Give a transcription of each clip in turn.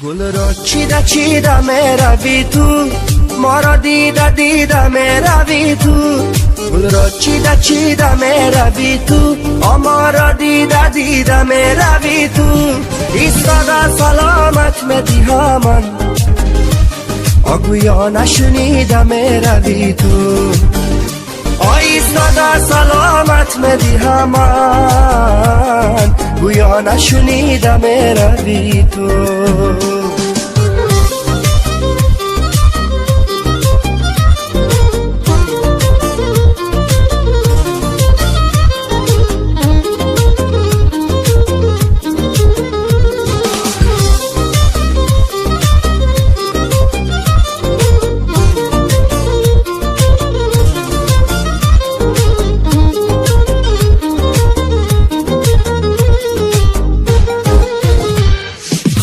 گل را چیده چیده میروی تو، ما را دیده دیده میروی تو. گل را چیده چیده میروی تو، ما را دیده دیده میروی تو. ایستاده سلامت میدی همان، آگویا نشنیده میروی تو. ایستاده سلامت میدی همان، گویا نشنیده میروی تو.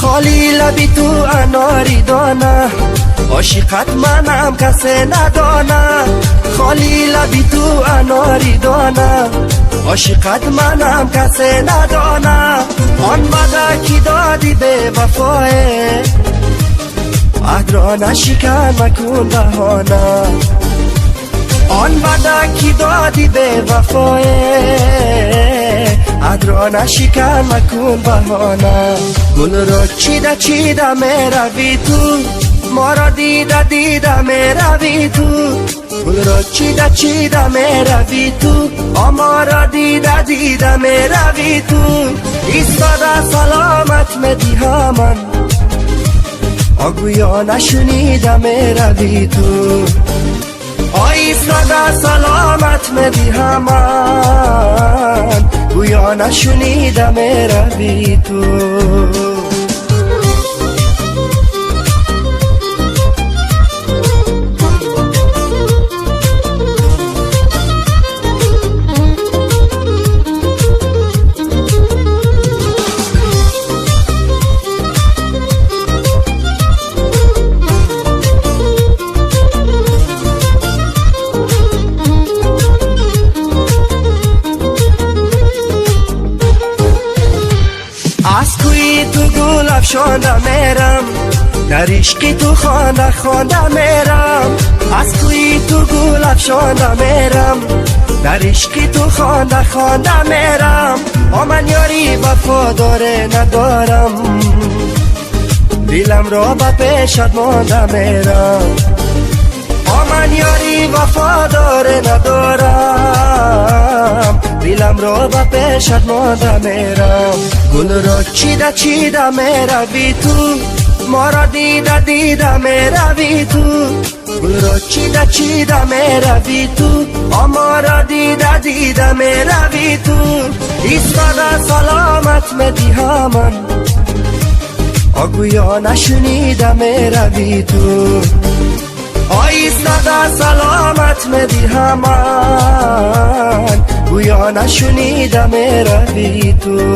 خالی لبی تو اناری دانه، عاشقت منم کسی ندانه. خالی لبی تو اناری دانه، عاشقت منم کسی ندانه. آن بده کی دادی به وفای، عهد را نشکن مکن بهانه. آن بده کی دادی به وفای، عهد را نشکن مکن بهانه. گل را چیده چیده میروی تو، ما را دیده دیده میروی تو. گل را چیده چیده میروی تو، ما را دیده دیده میروی تو. ایستاده سلامت میدی همان، آگویا نشنیده میروی تو. ایستاده سلامت میدی همان، گویا نشنیده میروی تو. از کوی تو گل افشانده میرم، در عشقی تو خانده خانده میرم. از کوی تو گل افشانده میرم، در عشقی تو خانده خانده میرم. من یاری وفاداره ندارم، دلم را به پیشت مانده میرم. من یاری وفاداره ندارم، دلم را به پیشت مانده میرم. گل را چیده چیده میروی تو، ما را دیده دیده میروی تو. گل را چیده چیده میروی تو، ما را دیده دیده میروی تو. ایستاده سلامت میدی همان، آگویا نشنیده میروی تو. ایستاده سلامت میدی همان، گویا نشنیده میروی تو.